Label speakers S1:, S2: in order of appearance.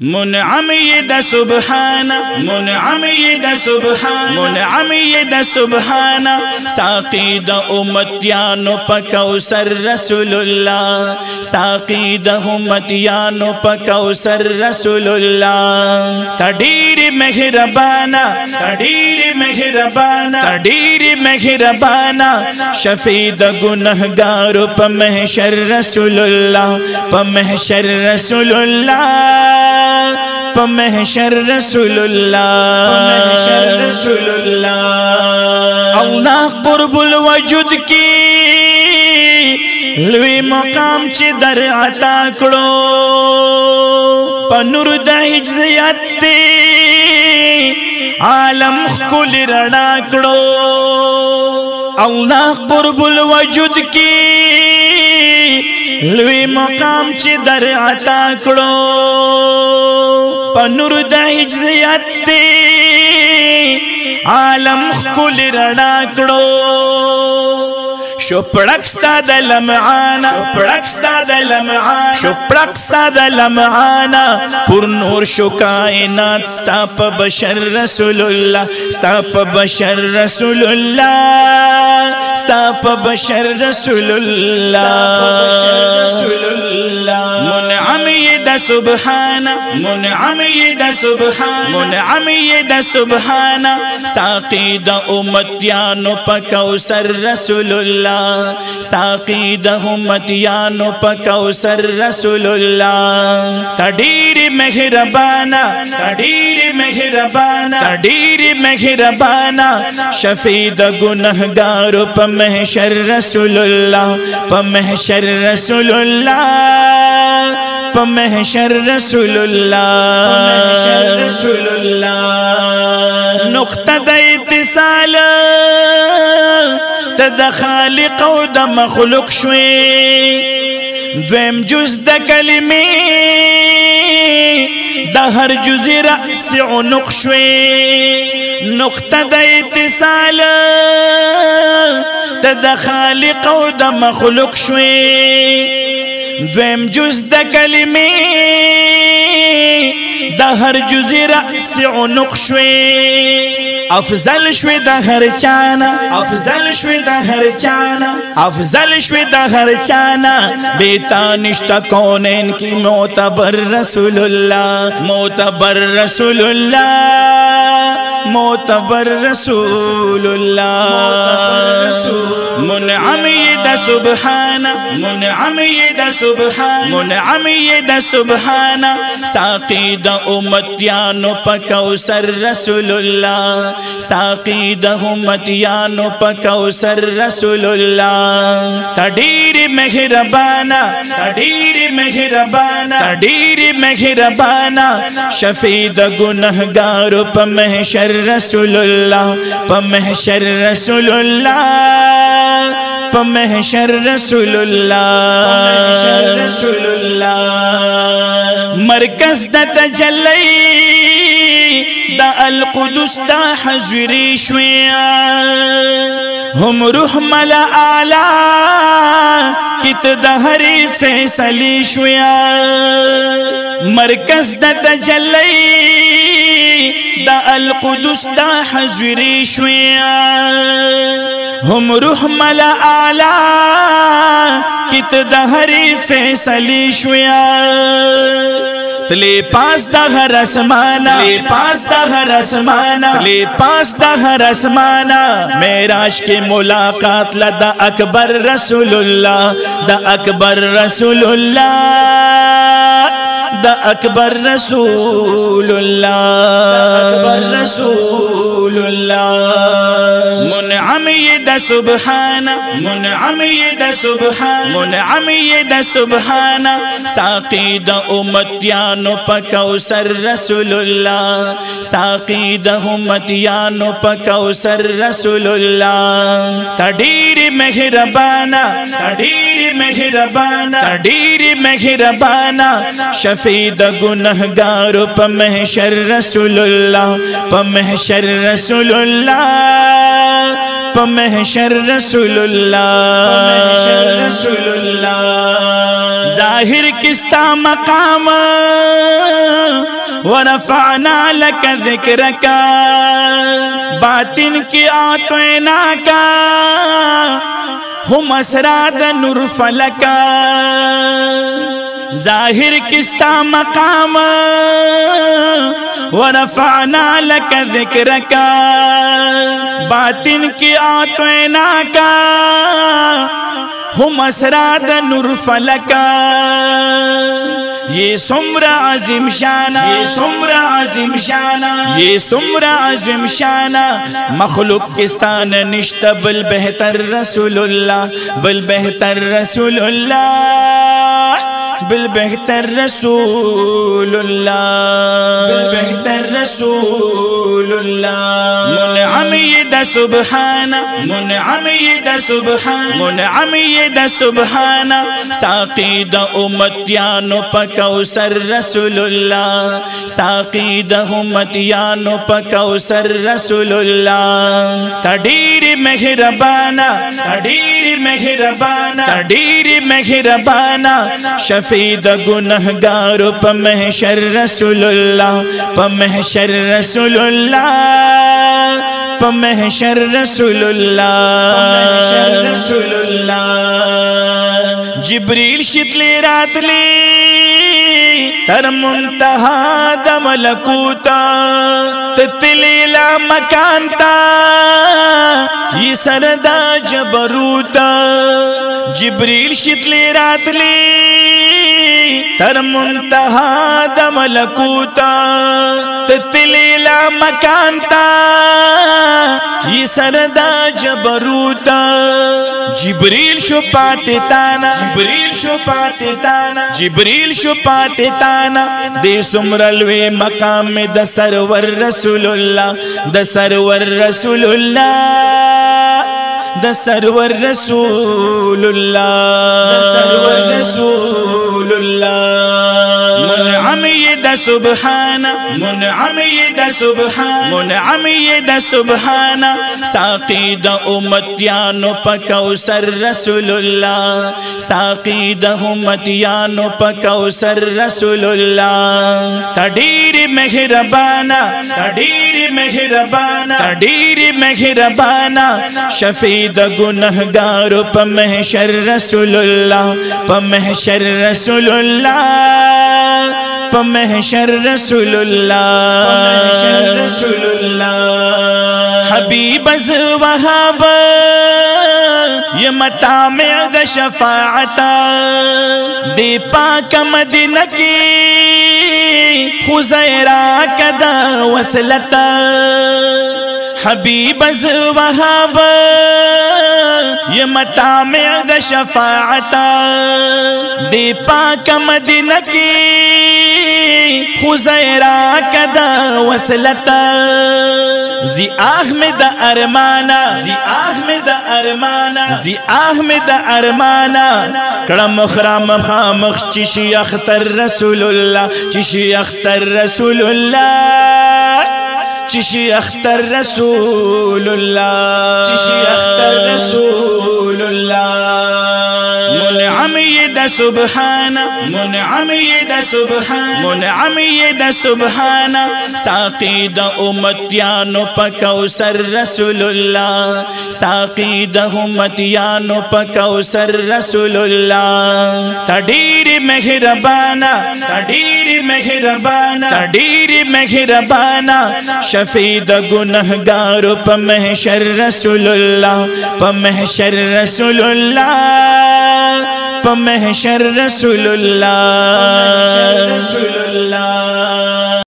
S1: منعم يد سبحانا منعم يد سبحانا منعم يد سبحانا ساقي د امتيانو پکوثر رسول الله ساقي د امتيانو پکوثر رسول الله تډير مهربانا تډير مهربانا تډير مهربانا شفيع د گنہگارو په محشر رسول الله په محشر رسول الله په محشر رسول الله په محشر رسول الله الله قرب الوجود کی لوی مقام چې در عطا کړو په نور د هجرت عالم خل رڼا کړو الله قرب الوجود کی لوی مقام چې در عطا کړو په نور د هجرت عالم خل رڼا کړو شو پړکستا د لمعانا پړکستا د لمعانا شو پړکستا د لمعانا پر نور شو کائنات ستا په بشر رسول الله ستا په بشر رسول الله ستا په بشر رسول الله منعم يد سبحانا منعم يد سبحانا منعم يد سبحانا ساقي د امتيانو پکوثر رسول الله ساقي د امتيانو پکوثر رسول الله تډير مهربانا تډير مهربانا تډير مهربانا شفيع د گنہگارو په محشر رسول الله په محشر رسول الله په محشر رسول الله په محشر رسول الله نقطه د اتصال ته د خالق او د مخلوق شوي دویم جز د کلمې د هر جز رأس عنق شوي نقطه د اتصال ته د خالق او د مخلوق شوي دویم جز د کلمې د هر جز رأس عنق شوي افضل شوي د هر چانا افضل شوي د هر چانا افضل شوي د هر چانا بیتا نشتا کونین کی معتبر رسول الله معتبر رسول الله معتبر رسول الله منعم يد سبحانا منعم يد سبحانا منعم يد سبحانا ساقي د امتيانو پکوثر رسول الله ساقي د امتيانو پکوثر رسول الله تډير مهربانا تډير مهربانا تډير مهربانا شفيع د گنہگارو په محشر رسول الله په محشر رسول الله په محشر رسول الله په محشر رسول الله مرکز د تجلی دا القدس دا حضوری شویا هم روح ملا اعلی کت دا هری فیصلی شویا مرکز دا تجلی دا القدس دا حضوری شویا هم روح ملا اعلی کت دا هری فیصلی شویا تلی پاس دا ہر اسمانا تلی پاس دا ہر اسمانا تلی پاس دا ہر اسمانا معراج کی ملاقات لدا اکبر رسول اللہ دا اکبر رسول اللہ دا اکبر رسول اللہ اکبر رسول اللہ منعم يد سبحانا منعم يد سبحانا منعم يد سبحانا ساقي د امتيانو پکوثر رسول الله ساقي د امتيانو پکوثر رسول الله تډير مهربانا تډير مهربانا تډير مهربانا شفيع د گنہگارو په محشر رسول الله په محشر رسول الله په محشر رسول الله په محشر رسول الله ظاهر کستا مقام वरफ़अना लक ज़िक्रक, बातिन की आतैना का हुम असराद नूर फलक, जाहिर किस्ता मकाम वरफ़अना लक ज़िक्रक, बातिन की आतैना का हुम असराद नूर फलक। ये सुम्र अज़ीम शाना, ये सुम्र अज़ीम शाना, ये सुम्र अज़ीम शाना, मखलूक किस्तान निश्त बल बेहतर रसूलुल्लाह, बल बेहतर रसूलुल्लाह, बिल बेहतर रसूलुल्लाह, बिल बेहतर रसूलुल्लाह। मुनअम यद सुब्हाना, मुनअम यद सुब्हाना, मुनअम यद सुब्हाना, साक़ीद उम्मतियानो पकौसर रसूलुल्लाह, साक़ीद उम्मतियानो पकौसर रसूलुल्लाह। तडीर मेहरबाना, तडीर मेहरबाना, तडीर मेहरबाना, शफीद गुनहगार पमहशर रसूलुल्लाह, पमहशर रसूलुल्लाह, पमहशर रसूलुल्लाह, पमहशर रसूलुल्लाह। जिब्रील शितले रातले तर मुंतहा द मलकूता, ततलीला मकानता ये सरदा जबरूता। जिब्रील शितले रातले तर मुंतहा द मलकूता, ततलीला मकानता ये सरदा जबरूता। जिब्रील शो पाते ताना, जिब्रील शो पाते ताना, जिब्रील शो पाते ताना, दे सुमरलवे मकाम में द सरवर रसूलुल्लाह, द सरवर रसूलुल्लाह, द सरवर रसूलुल्लाह, द सरवर रसूलुल्लाह। मुनअम यद सुब्हाना, मुनअम यद सुब्हाना, मुनअम यद सुब्हाना, साक़ीद उम्मतियानो पकौसर रसूलुल्लाह, साक़ीद उम्मतियानो पकौसर रसूलुल्लाह। तडीर मेहरबाना, तडीर मेहरबाना, तडीर मेहरबाना, शफीद गुनहगार पमहशर रसूलुल्लाह, पमहशर रसूलुल्लाह, पमहशर रसूलुल्लाह, पमहशर रसूलुल्लाह। हबीब अज़ वहाब ये मता में द शफाअता, दे पाक मदीना की खुज़ैरा कदा वसलता। हबीब अज़ वहाब ये मता में द शफाअता, दे पाक मदीना की खुज़ैरा कदा वसलता। जी अहमद अरमाना, जी अहमद अरमाना, जी अहमद अरमाना, कड़म खराम खामख चिशी अख्तर रसूलुल्लाह, चिशी अख्तर रसूलुल्लाह, चिशी अख्तर रसूलुल्लाह, चिशी अख्तर रसूलुल्लाह। मुनअम यद सुब्हाना, मुनअम यद सुब्हाना, मुनअम यद सुब्हाना, साक़ीद उम्मतियानो पकौसर रसूलुल्लाह, साक़ीद उम्मतियानो पकौसर रसूलुल्लाह। तडीर मेहरबाना, तडीर मेहरबाना, तडीर मेहरबाना, शफीद गुनहगार पमहशर रसूलुल्लाह, पमहशर रसूलुल्लाह, पमहशर रसूलुल्लाह, पमहशर रसूलुल्लाह।